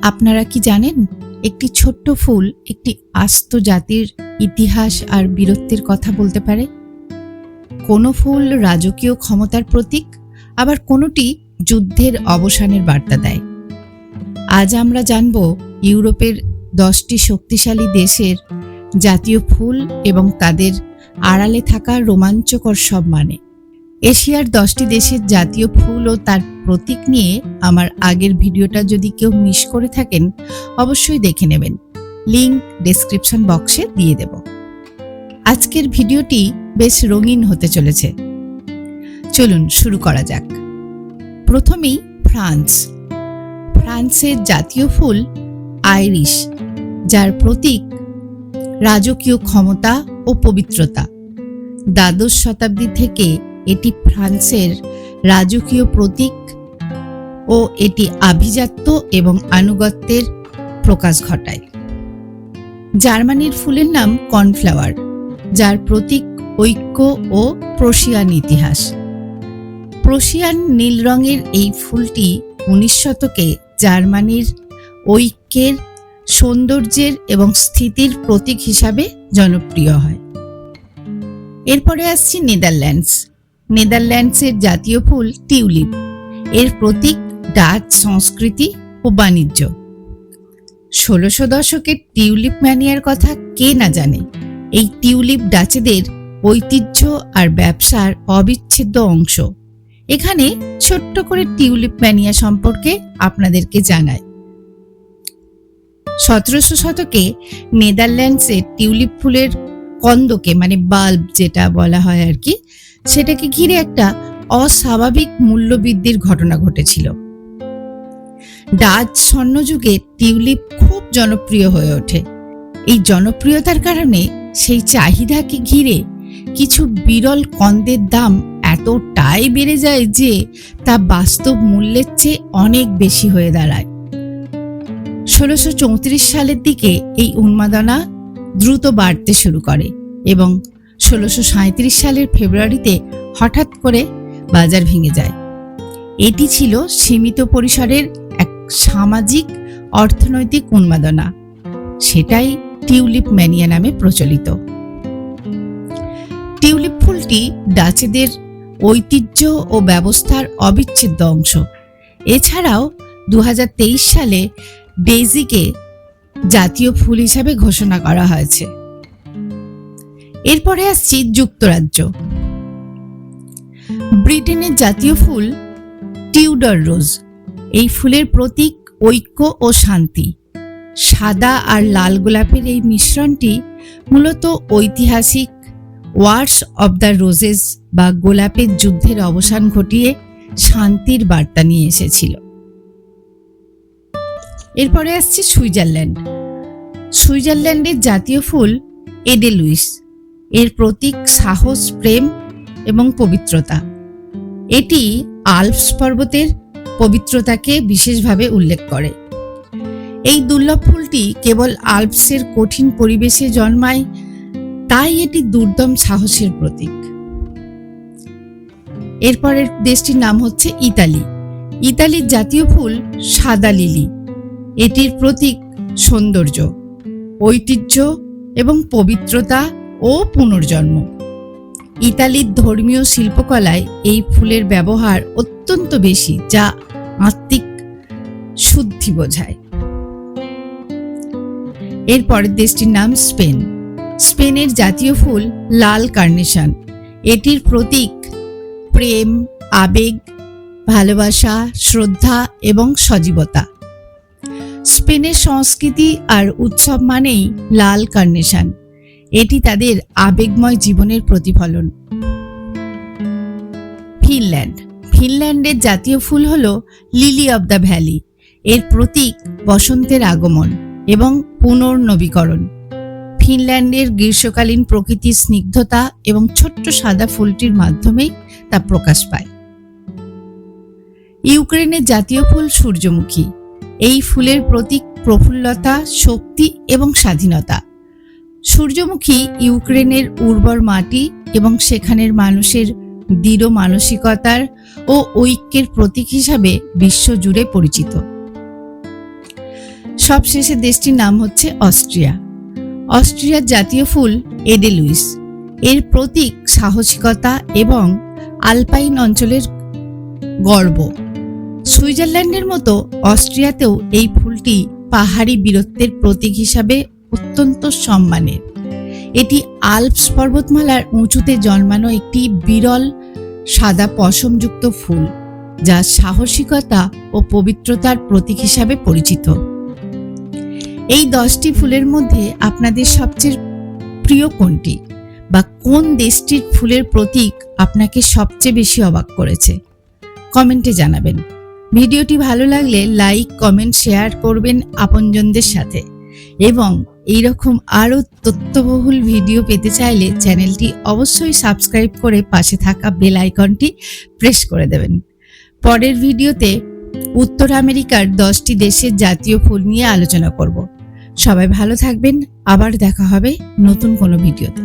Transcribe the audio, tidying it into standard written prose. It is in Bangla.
আপনারা কি জানেন, একটি ছোট্ট ফুল একটি আস্ত জাতির ইতিহাস আর বীরত্বের কথা বলতে পারে। কোনো ফুল রাজকীয় ক্ষমতার প্রতীক, আবার কোনোটি যুদ্ধের অবসানের বার্তা দেয়। আজ আমরা জানব ইউরোপের 10টি শক্তিশালী দেশের জাতীয় ফুল এবং তাদের আড়ালে থাকা রোমাঞ্চকর সব মানে। এশিয়ার 10টি দেশের জাতীয় ফুল ও তার প্রতীক নিয়ে আমার আগের ভিডিওটা যদি কেউ মিস করে থাকেন অবশ্যই দেখে নেবেন, লিংক ডেসক্রিপশন বক্সে দিয়ে দেব। আজকের ভিডিওটি বেশ রঙিন হতে চলেছে, চলুন শুরু করা যাক। প্রথমেই ফ্রান্সের জাতীয় ফুল আইরিশ, যার প্রতীক রাজকীয় ক্ষমতা ও পবিত্রতা। দ্বাদশ শতাব্দী থেকে এটি ফ্রান্সের রাজকীয় প্রতীক ও এটি আভিজাত্য এবং আনুগত্যের প্রকাশ ঘটায়। জার্মানির ফুলের নাম কর্নফ্লাওয়ার, যার প্রতীক ঐক্য ও প্রশিয়ান ইতিহাস। প্রশিয়ান নীল রঙের এই ফুলটি 19 শতকে জার্মানির ঐক্যের, সৌন্দর্যের এবং স্থিতির প্রতীক হিসাবে জনপ্রিয় হয়। এরপরে আসছি নেদারল্যান্ডসের জাতীয় ফুল টিউলিপ। এর প্রতীক ডাচ সংস্কৃতি ও বাণিজ্য। 1600 দশকের টিউলিপ ম্যানিয়ার কথা কে না জানে। এই টিউলিপ ডাচেদের ঐতিহ্য আর ব্যবসার অবিচ্ছেদ্য অংশ। এখানে ছোট্ট করে টিউলিপ ম্যানিয়া সম্পর্কে আপনাদেরকে জানাই। 1700 শতকে নেদারল্যান্ডসে টিউলিপ ফুলের কন্দকে, মানে বাল্ব যেটা বলা হয় আর কি, সেটাকে ঘিরে একটা অস্বাভাবিক মূল্যবৃদ্ধির ঘটনা ঘটেছিল। ডাচ স্বর্ণযুগে টিউলিপ খুব জনপ্রিয় হয়ে ওঠে। এই জনপ্রিয়তার কারণে সেই চাহিদাকে ঘিরে কিছু বিরল কন্দের দাম এতটাই বেড়ে যায় যে তা বাস্তব মূল্যের চেয়ে অনেক বেশি হয়ে দাঁড়ায়। 1634 সালের দিকে এই উন্মাদনা দ্রুত বাড়তে শুরু করে এবং 1637 সালের ফেব্রুয়ারিতে হঠাৎ করে বাজার ভেঙে যায়। এটি ছিল সীমিত পরিসরের এক সামাজিক অর্থনৈতিক উন্মাদনা, সেটাই টিউলিপ ম্যানিয়া নামে প্রচলিত। টিউলিপ ফুলটি ডাচেদের ঐতিহ্য ও ব্যবস্থার অবিচ্ছেদ্য অংশ। এছাড়াও 2023 সালে ডেইজিকে জাতীয় ফুল হিসাবে ঘোষণা করা হয়েছে। এরপরে আসছি যুক্তরাজ্য। ব্রিটেনের জাতীয় ফুল টিউডার রোজ। এই ফুলের প্রতীক ঐক্য ও শান্তি। সাদা আর লাল গোলাপের এই মিশ্রণটি মূলত ঐতিহাসিক ওয়ার্স অব দ্য রোজেস বা গোলাপের যুদ্ধের অবসান ঘটিয়ে শান্তির বার্তা নিয়ে এসেছিল। এরপরে আসছে সুইজারল্যান্ডের জাতীয় ফুল এডেলুইস। এর প্রতীক সাহস, প্রেম এবং পবিত্রতা। এটি আল্পস পর্বতের পবিত্রতাকে বিশেষভাবে উল্লেখ করে। এই দুর্লভ ফুলটি কেবল আল্পসের কঠিন পরিবেশে জন্মায়, তাই এটি দুর্দম সাহসের প্রতীক। এরপরের দেশটির নাম হচ্ছে ইতালির জাতীয় ফুল সাদা লিলি। এটির প্রতীক সৌন্দর্য, ঐতিহ্য এবং পবিত্রতা ও পুনর্জন্ম। ইতালির ধর্মীয় শিল্পকলায় এই ফুলের ব্যবহার অত্যন্ত বেশি, যা আত্মিক শুদ্ধি বোঝায়। এর পরের দেশটির নাম স্পেনের জাতীয় ফুল লাল কার্নেশন। এটির প্রতীক প্রেম, আবেগ, ভালোবাসা, শ্রদ্ধা এবং সজীবতা। স্পেনের সংস্কৃতি আর উৎসব মানেই লাল কার্নেশন। এটি তাদের আবেগময় জীবনের প্রতিফলন। ফিনল্যান্ডের জাতীয় ফুল হল লিলি অব দ্য ভ্যালি। এর প্রতীক বসন্তের আগমন এবং পুনর্নবীকরণ। ফিনল্যান্ডের গ্রীষ্মকালীন প্রকৃতির স্নিগ্ধতা এবং ছোট্ট সাদা ফুলটির মাধ্যমেই তা প্রকাশ পায়। ইউক্রেনের জাতীয় ফুল সূর্যমুখী। এই ফুলের প্রতীক প্রফুল্লতা, শক্তি এবং স্বাধীনতা। সূর্যমুখী ইউক্রেনের উর্বর মাটি এবং সেখানের মানুষের দৃঢ় মানসিকতার ও ঐক্যের প্রতীক হিসাবে বিশ্বজুড়ে পরিচিত। সবশেষে দেশটির নাম হচ্ছে অস্ট্রিয়া। অস্ট্রিয়ার জাতীয় ফুল এডেলুইস। এর প্রতীক সাহসিকতা এবং আলপাইন অঞ্চলের গর্ব। সুইজারল্যান্ডের মতো অস্ট্রিয়াতেও এই ফুলটি পাহাড়ি বীরত্বের প্রতীক হিসাবে অত্যন্ত সম্মানের। এটি আল্পস পর্বতমালার উঁচুতে জন্মানো একটি বিরল সাদা পশমযুক্ত ফুল, যা সাহসিকতা ও পবিত্রতার প্রতীক হিসাবে পরিচিত। এই 10টি ফুলের মধ্যে আপনাদের সবচেয়ে প্রিয় কোনটি, বা কোন দেশটির ফুলের প্রতীক আপনাকে সবচেয়ে বেশি অবাক করেছে? কমেন্টে জানাবেন। ভিডিওটি ভালো লাগলে লাইক, কমেন্ট, শেয়ার করবেন আপনজনদের সাথে, এবং এইরকম আরও তথ্যবহুল ভিডিও পেতে চাইলে চ্যানেলটি অবশ্যই সাবস্ক্রাইব করে পাশে থাকা বেল আইকনটি প্রেস করে দেবেন। পরের ভিডিওতে উত্তর আমেরিকার 10টি দেশের জাতীয় ফুল নিয়ে আলোচনা করব। সবাই ভালো থাকবেন। আবার দেখা হবে নতুন কোনো ভিডিওতে।